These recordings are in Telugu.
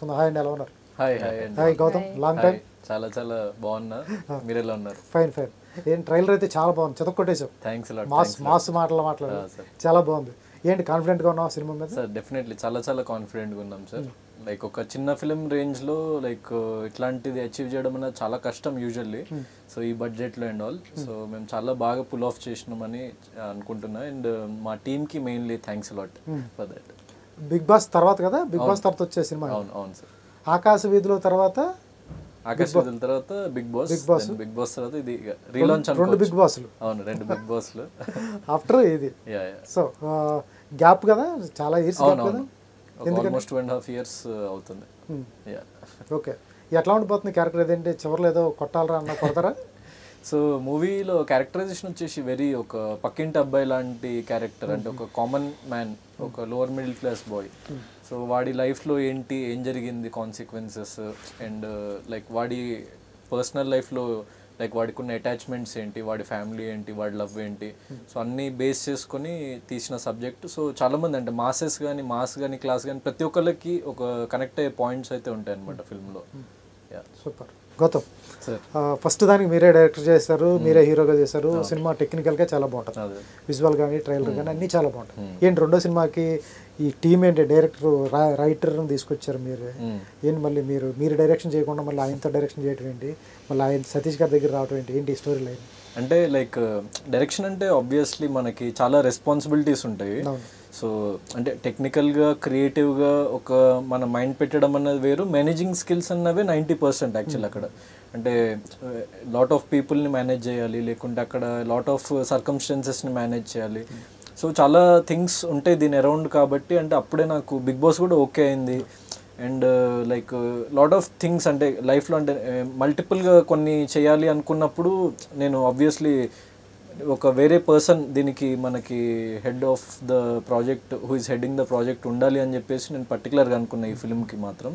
హాయ్ అండి, ఎలా ఉన్నారు? హాయ్ హాయ్ అండి. Hi Gautam, long time. చాలా చాలా బాగున్నా. మీరు ఎలా ఉన్నారు? Fine fine. ఏం ట్రైలర్ అయితే చాలా బాగుంది, చెతక్కొట్టేసావు. Thanks lot. మాస్ మాట్లాడారు, చాలా బాగుంది. ఏంటి కాన్ఫిడెంట్గా ఉన్నావు సినిమా మీద? సార్ డెఫినెట్లీ చాలా చాలా కాన్ఫిడెంట్గా ఉన్నాం సార్. లైక్ ఒక చిన్న ఫిలిం రేంజ్లో లైక్ ఇట్లాంటిది అచీవ్ చేయడం అనేది చాలా కష్టం యూజువల్లీ. సో ఈ బడ్జెట్లో అండ్ ఆల్, సో మేము చాలా బాగా పుల్ ఆఫ్ చేసినామని అనుకుంటున్నా. అండ్ మా టీమ్కి mainly thanks lot for that. Bigg Boss తర్వాత కదా, బిగ్ బాస్ తర్వాత వచ్చే సినిమా. అవును అవును సార్. ఆకాశ వీధిలో తర్వాత, ఆకాశ వీధుల తర్వాత బిగ్ బాస్, బిగ్ బాస్ తర్వాత ఇది రీలాంచ్. రెండు బిగ్ బాస్లు. అవును, రెండు బిగ్ బాస్లు ఆఫ్టర్ ఇది. సో గ్యాప్ కదా, చాలా ఇయర్స్ గ్యాప్ కదా, ఆల్మోస్ట్ 2.5 years అవుతుంది. ఓకే, ఎట్లా ఉండిపోతుంది క్యారెక్టర్? ఏదంటే చివరిలో ఏదో కొట్టాలరా అన్న కొడతారా? సో మూవీలో క్యారెక్టరైజేషన్ వచ్చేసి వెరీ ఒక పక్కింటి అబ్బాయి లాంటి క్యారెక్టర్. అంటే ఒక కామన్ మ్యాన్, ఒక lower middle class boy. So వాడి లైఫ్లో ఏంటి, ఏం జరిగింది, కాన్సిక్వెన్సెస్, అండ్ లైక్ వాడి పర్సనల్ లైఫ్లో లైక్ వాడికి ఉన్న అటాచ్మెంట్స్ ఏంటి, వాడి ఫ్యామిలీ ఏంటి, వాడి లవ్ ఏంటి, సో అన్నీ బేస్ చేసుకొని తీసిన సబ్జెక్ట్. సో చాలామంది అంటే మాస్ కానీ క్లాస్ కానీ ప్రతి ఒక్కళ్ళకి ఒక కనెక్ట్ అయ్యే పాయింట్స్ అయితే ఉంటాయి అనమాట ఫిల్మ్లో. సూపర్. గౌతమ్ సార్, ఫస్ట్ దానికి మీరే డైరెక్టర్ చేశారు, మీరే హీరోగా చేశారు. సినిమా టెక్నికల్గా చాలా బాగుంటుంది, విజువల్ కానీ ట్రైలర్ కానీ అన్నీ చాలా బాగుంటాయి. ఏంటి రెండో సినిమాకి ఈ టీం ఏంటి, డైరెక్టర్ రైటర్ని తీసుకొచ్చారు మీరు? ఏంటి మళ్ళీ మీరు డైరెక్షన్ చేయకుండా మళ్ళీ ఆయనతో డైరెక్షన్ చేయడం ఏంటి, మళ్ళీ ఆయన సతీష్ గారి దగ్గర రావడం ఏంటి స్టోరీ లైన్? అంటే లైక్ డైరెక్షన్ అంటే ఆబ్వియస్లీ మనకి చాలా రెస్పాన్సిబిలిటీస్ ఉంటాయి. సో అంటే టెక్నికల్గా క్రియేటివ్గా ఒక మన మైండ్ పెట్టడం అన్నది వేరు, మేనేజింగ్ స్కిల్స్ అన్నవే 90% యాక్చువల్. అక్కడ అంటే లాట్ ఆఫ్ పీపుల్ని మేనేజ్ చేయాలి, లేకుంటే అక్కడ లాట్ ఆఫ్ సర్కమ్స్టెన్సెస్ని మేనేజ్ చేయాలి. సో చాలా థింగ్స్ ఉంటాయి దీని అరౌండ్. కాబట్టి అంటే అప్పుడే నాకు బిగ్ బాస్ కూడా ఓకే అయింది. And like lot of things అంటే లైఫ్లో అంటే మల్టిపుల్గా కొన్ని చేయాలి అనుకున్నప్పుడు నేను ఆబ్వియస్లీ ఒక వేరే పర్సన్ దీనికి మనకి head of the project, who is heading the project ఉండాలి అని చెప్పేసి నేను పర్టికులర్గా అనుకున్నా ఈ ఫిల్మ్కి మాత్రం.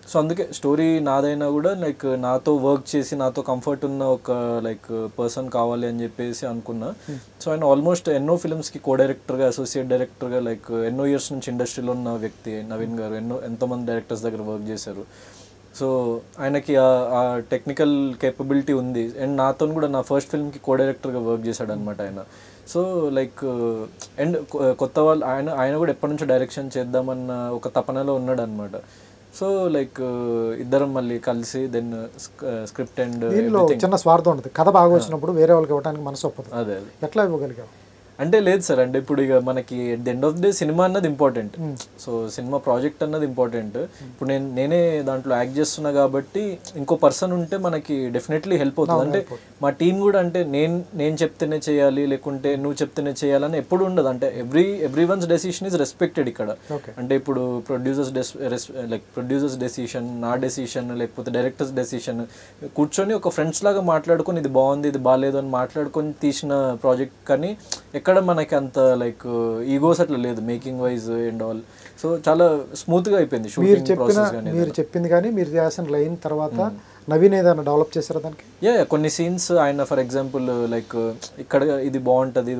సో అందుకే స్టోరీ నాదైనా కూడా లైక్ నాతో వర్క్ చేసి నాతో కంఫర్ట్ ఉన్న ఒక లైక్ పర్సన్ కావాలి అని చెప్పేసి అనుకున్నా. సో ఆయన ఆల్మోస్ట్ ఎన్నో ఫిల్మ్స్కి కో డైరెక్టర్గా, అసోసియేట్ డైరెక్టర్గా లైక్ ఎన్నో ఇయర్స్ నుంచి ఇండస్ట్రీలో ఉన్న వ్యక్తి నవీన్ గారు. ఎంతోమంది డైరెక్టర్స్ దగ్గర వర్క్ చేశారు. సో ఆయనకి ఆ టెక్నికల్ కేపబిలిటీ ఉంది. అండ్ నాతో కూడా నా ఫస్ట్ ఫిల్మ్కి కో డైరెక్టర్గా వర్క్ చేశాడు అనమాట ఆయన. సో లైక్ అండ్ కొత్త వాళ్ళు ఆయన కూడా ఎప్పటి నుంచో డైరెక్షన్ చేద్దామన్న ఒక తపనలో ఉన్నాడు అనమాట. సో లైక్ ఇద్దరం మళ్ళీ కలిసి దెన్ స్క్రిప్ట్ అండ్ చిన్న స్వార్థం ఉంటుంది. కథ బాగా వచ్చినప్పుడు వేరే వాళ్ళకి ఇవ్వడానికి మనసు ఒప్పదు. అదే ఎట్లా ఇవ్వగలిగావు అంటే లేదు సార్, అంటే ఇప్పుడు ఇక మనకి at the end of day cinema అన్నది ఇంపార్టెంట్. సో సినిమా ప్రాజెక్ట్ అన్నది ఇంపార్టెంట్. ఇప్పుడు నేనే దాంట్లో యాక్ట్ చేస్తున్నా కాబట్టి ఇంకో పర్సన్ ఉంటే మనకి డెఫినెట్లీ హెల్ప్ అవుతుంది. అంటే మా టీం కూడా అంటే నేను చెప్తేనే చేయాలి, లేకుంటే నువ్వు చెప్తేనే చేయాలని ఎప్పుడు ఉండదు. అంటే every once decision is respected ఇక్కడ. అంటే ఇప్పుడు ప్రొడ్యూసర్స్ డెసిషన్, నా డెసిషన్, లేకపోతే డైరెక్టర్స్ డెసిషన్ కూర్చొని ఒక ఫ్రెండ్స్ లాగా మాట్లాడుకొని ఇది బాగుంది ఇది బాగాలేదు అని మాట్లాడుకొని తీసిన ప్రాజెక్ట్. కానీ ఎక్కడ మనకి అంత లైక్ ఈగోస్ అట్లా లేదు making wise and all. So చాలా స్మూత్గా అయిపోయింది షూటింగ్ ప్రాసెస్. మీరు చెప్పింది కానీ మీరు చేసిన లైన్ తర్వాత నవీన్ ఏదైనా డెవలప్ చేశారా దానికి? కొన్ని సీన్స్ ఆయన ఫర్ ఎగ్జాంపుల్ లైక్ ఇక్కడ ఇది బాగుంటుంది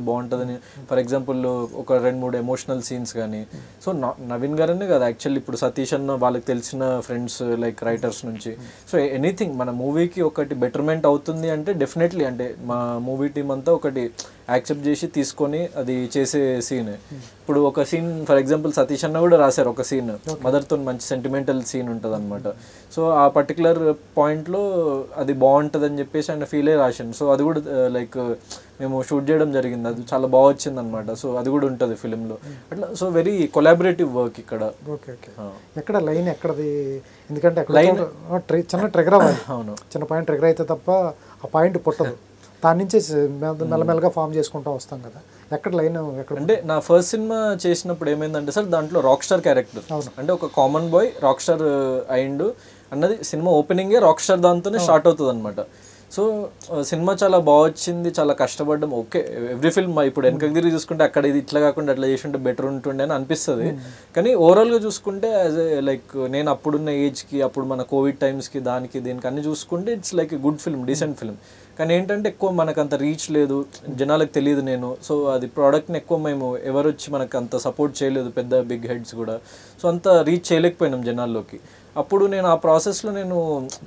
అని ఫర్ ఎగ్జాంపుల్ ఒక 2-3 ఎమోషనల్ సీన్స్ కానీ. సో నవీన్ గారనే కదా యాక్చువల్లీ ఇప్పుడు సతీష్ అన్న వాళ్ళకి తెలిసిన ఫ్రెండ్స్ లైక్ రైటర్స్ నుంచి. సో ఎనీథింగ్ మన మూవీకి ఒకటి బెటర్మెంట్ అవుతుంది అంటే డెఫినెట్లీ అంటే మా మూవీ టీం అంతా ఒకటి యాక్సెప్ట్ చేసి తీసుకొని అది చేసే సీన్. ఇప్పుడు ఒక సీన్ ఫర్ ఎగ్జాంపుల్ సతీష్ అన్న కూడా రాశారు ఒక సీన్, మదర్తో మంచి సెంటిమెంటల్ సీన్ ఉంటుంది అనమాట. సో ఆ పర్టికులర్ పాయింట్లో అది బాగుంటుంది అని చెప్పేసి ఆయన ఫీల్ అయ్యి రాశాను. సో అది కూడా లైక్ మేము షూట్ చేయడం జరిగింది, అది చాలా బాగా వచ్చింది అనమాట. సో అది కూడా ఉంటుంది ఫిలింలో అట్లా. సో వెరీ కొలాబరేటివ్ వర్క్ ఇక్కడ. Okay okay. ఎక్కడ లైన్ ఎక్కడది? ఎందుకంటే లైన్ చిన్న ట్రిగర్ అవ్వాలి. అవును, చిన్న పాయింట్ ట్రిగర్ అయితే తప్ప ఆ పాయింట్ పుట్టదు. దాని నుంచి మెల్లమెల్లగా ఫామ్ చేసుకుంటూ వస్తాం కదా. ఎక్కడ లైన్ ఎక్కడ? అంటే నా ఫస్ట్ సినిమా చేసినప్పుడు ఏమైందంటే సార్ దాంట్లో రాక్ స్టార్ క్యారెక్టర్, అంటే ఒక కామన్ బాయ్ రాక్ స్టార్ అయిండు అన్నది సినిమా ఓపెనింగే రాక్ స్టార్ దాంతోనే స్టార్ట్ అవుతుంది అనమాట. సో సినిమా చాలా బాగా వచ్చింది, చాలా కష్టపడ్డం. ఓకే, ఎవ్రీ ఫిల్మ్ ఇప్పుడు వెనకకి తిరిగి చూసుకుంటే అక్కడ ఇది ఇట్లా కాకుండా అట్లా చేసి ఉంటే బెటర్ ఉంటుండే అని అనిపిస్తుంది. కానీ ఓవరాల్గా చూసుకుంటే యాజ్ ఏ లైక్ నేను అప్పుడున్న ఏజ్కి, అప్పుడు మన కోవిడ్ టైమ్స్కి, దీనికి అన్ని చూసుకుంటే it's like a good film, decent film. కానీ ఏంటంటే ఎక్కువ మనకు అంత రీచ్ లేదు, జనాలకు తెలియదు నేను. సో అది ప్రోడక్ట్ని ఎక్కువ మేము ఎవరు వచ్చి మనకు అంత సపోర్ట్ చేయలేదు, పెద్ద బిగ్ హెడ్స్ కూడా. సో అంత రీచ్ చేయలేకపోయినాం జనాల్లోకి. అప్పుడు నేను ఆ ప్రాసెస్లో నేను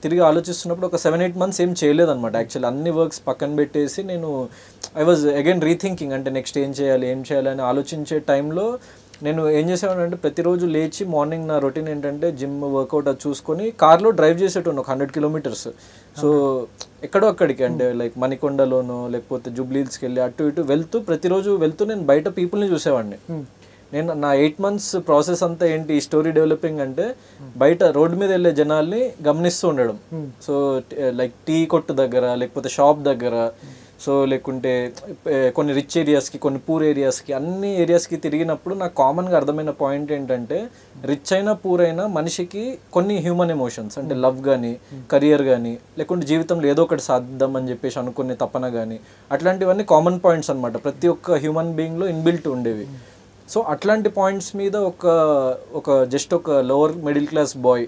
తిరిగి ఆలోచిస్తున్నప్పుడు ఒక 7-8 months ఏం చేయలేదన్నమాట. యాక్చువల్లీ అన్ని వర్క్స్ పక్కన పెట్టేసి నేను ఐ వాజ్ అగైన్ రీథింకింగ్, అంటే నెక్స్ట్ ఏం చేయాలి అని ఆలోచించే టైంలో నేను ఏం చేసేవాడిని అంటే ప్రతిరోజు లేచి మార్నింగ్ నా రొటీన్ ఏంటంటే జిమ్ వర్కౌట్ అది చూసుకొని కార్లో డ్రైవ్ చేసేటోను ఒక 100 kilometers. సో ఎక్కడో అక్కడికి అంటే లైక్ మణికొండలోనో లేకపోతే జూబ్లీహిల్స్కి వెళ్ళి అటు ఇటు ప్రతిరోజు వెళ్తూ నేను బయట పీపుల్ని చూసేవాడిని. నేను నా 8 months ప్రాసెస్ అంతా ఏంటి ఈ స్టోరీ డెవలపింగ్ అంటే బయట రోడ్డు మీద వెళ్ళే జనాల్ని గమనిస్తూ ఉండడం. సో లైక్ టీ కొట్టు దగ్గర లేకపోతే షాప్ దగ్గర, సో లేకుంటే కొన్ని రిచ్ ఏరియాస్కి కొన్ని పూర్ ఏరియాస్కి అన్ని ఏరియాస్కి తిరిగినప్పుడు నాకు కామన్గా అర్థమైన పాయింట్ ఏంటంటే రిచ్ అయినా పూర్ అయినా మనిషికి కొన్ని హ్యూమన్ ఎమోషన్స్ అంటే లవ్ కానీ కెరియర్ కానీ లేకుంటే జీవితంలో ఏదో ఒకటి సాధిద్దాం అని చెప్పేసి అనుకునే తపన కానీ అట్లాంటివన్నీ కామన్ పాయింట్స్ అనమాట ప్రతి ఒక్క హ్యూమన్ బీయింగ్లో ఇన్బిల్ట్ ఉండేవి. సో అట్లాంటి పాయింట్స్ మీద ఒక జస్ట్ ఒక లోవర్ మిడిల్ క్లాస్ బాయ్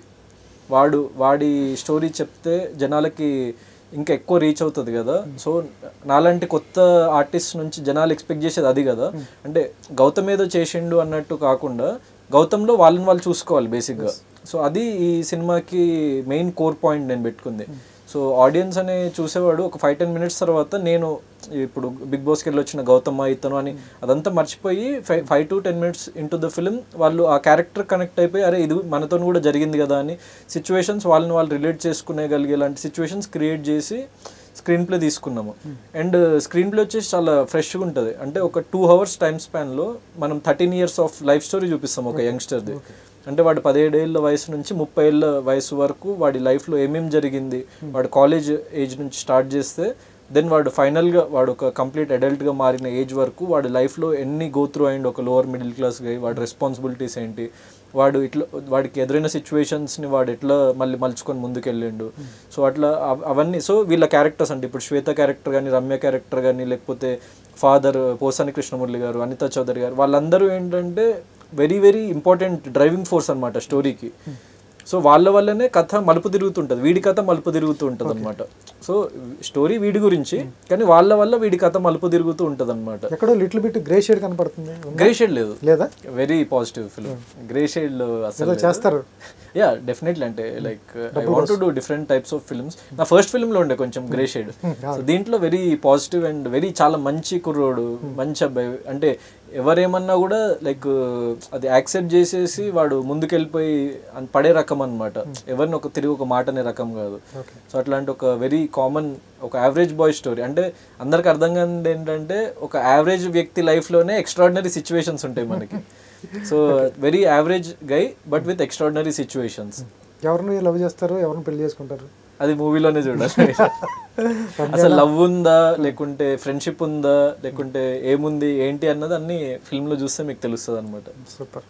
వాడి స్టోరీ చెప్తే జనాలకి ఇంకా ఎక్కువ రీచ్ అవుతుంది కదా. సో నాలాంటి కొత్త ఆర్టిస్ట్ నుంచి జనాలు ఎక్స్పెక్ట్ చేసేది అది కదా. అంటే గౌతమ్ ఏదో చేసిండు అన్నట్టు కాకుండా గౌతమ్లో వాళ్ళని వాళ్ళు చూసుకోవాలి బేసిక్గా. సో అది ఈ సినిమాకి మెయిన్ కోర్ పాయింట్ నేను పెట్టుకుంది. సో ఆడియన్స్ అనే చూసేవాడు ఒక 5-10 minutes తర్వాత నేను ఇప్పుడు బిగ్ బాస్కి వెళ్ళి వచ్చిన గౌతమ్ ఇతను అని అదంతా మర్చిపోయి 5 to 10 minutes into the film వాళ్ళు ఆ క్యారెక్టర్ కనెక్ట్ అయిపోయి అరే ఇది మనతో కూడా జరిగింది కదా అని సిచ్యువేషన్స్ వాళ్ళని వాళ్ళు రిలేట్ చేసుకునేగలిగే లాంటి సిచ్యువేషన్స్ క్రియేట్ చేసి స్క్రీన్ ప్లే తీసుకున్నాము. అండ్ స్క్రీన్ ప్లే వచ్చేసి చాలా ఫ్రెష్గా ఉంటుంది. అంటే ఒక 2 hours టైం స్పాన్లో మనం 13 years ఆఫ్ లైఫ్ స్టోరీ చూపిస్తాం ఒక యంగ్స్టర్ది. అంటే వాడు 17 ఏళ్ళ వయసు నుంచి 30 ఏళ్ళ వయసు వరకు వాడి లైఫ్లో ఏమేమి జరిగింది, వాడు కాలేజ్ ఏజ్ నుంచి స్టార్ట్ చేస్తే దెన్ వాడు ఫైనల్గా వాడు ఒక కంప్లీట్ అడల్ట్గా మారిన ఏజ్ వరకు వాడి లైఫ్లో ఎన్ని గో త్రూ అయ్యిండు ఒక లోవర్ మిడిల్ క్లాస్గా, వాడి రెస్పాన్సిబిలిటీస్ ఏంటి, వాడికి ఎదురైన సిచ్యువేషన్స్ని వాడు ఎట్లా మలుచుకొని ముందుకు వెళ్ళిండు. సో అట్లా అవన్నీ. సో వీళ్ళ క్యారెక్టర్స్ అంటే ఇప్పుడు శ్వేత క్యారెక్టర్ కానీ రమ్య క్యారెక్టర్ కానీ లేకపోతే ఫాదర్ పోసాని కృష్ణమురళి గారు, అనితా చౌదరి గారు, వాళ్ళందరూ ఏంటంటే very very important driving force అనమాట స్టోరీకి. సో వాళ్ళ వల్లనే కథ మలుపు తిరుగుతుంటుంది, వీడి కథ మలుపు తిరుగుతూ ఉంటుంది అనమాట. సో స్టోరీ వీడి గురించి కానీ వాళ్ళ వల్ల వీడి కథ మలుపు తిరుగుతూ ఉంటుంది అనమాట. ఎక్కడో లిటిల్ బిట్ గ్రే షేడ్ కనపడుతుంది. గ్రే షేడ్ లేదు లేదా, very positive film. Grey shade అసలు చేస్తారు. Yeah definitely. అంటే like I want to do different types of films. నా ఫస్ట్ ఫిల్మ్లో ఉండే కొంచెం గ్రే షేడ్. సో దీంట్లో వెరీ పాజిటివ్ అండ్ వెరీ చాలా మంచి కుర్రోడు, మంచి అబ్బాయి. అంటే ఎవరేమన్నా కూడా లైక్ అది యాక్సెప్ట్ చేసేసి వాడు ముందుకెళ్ళిపోయి పడే రకం అనమాట. ఎవరిని తిరిగి ఒక మాట అనే రకం కాదు. సో అట్లాంటి ఒక వెరీ కామన్ ఒక యావరేజ్ బాయ్ స్టోరీ. అంటే అందరికి అర్థం కానిది ఏంటంటే ఒక యావరేజ్ వ్యక్తి లైఫ్లోనే ఎక్స్ట్రాడినరీ సిచ్యువేషన్స్ ఉంటాయి మనకి. So very average guy but with extraordinary situations. ఎవరిని లవ్ చేస్తారు, ఎవరిని పెళ్లి చేసుకుంటారు, అది మూవీలోనే చూడాలి. అసలు లవ్ ఉందా లేకుంటే ఫ్రెండ్షిప్ ఉందా లేకుంటే ఏముంది ఏంటి అన్నది అన్ని ఫిల్మ్లో చూస్తే మీకు తెలుస్తుంది అనమాట. సూపర్.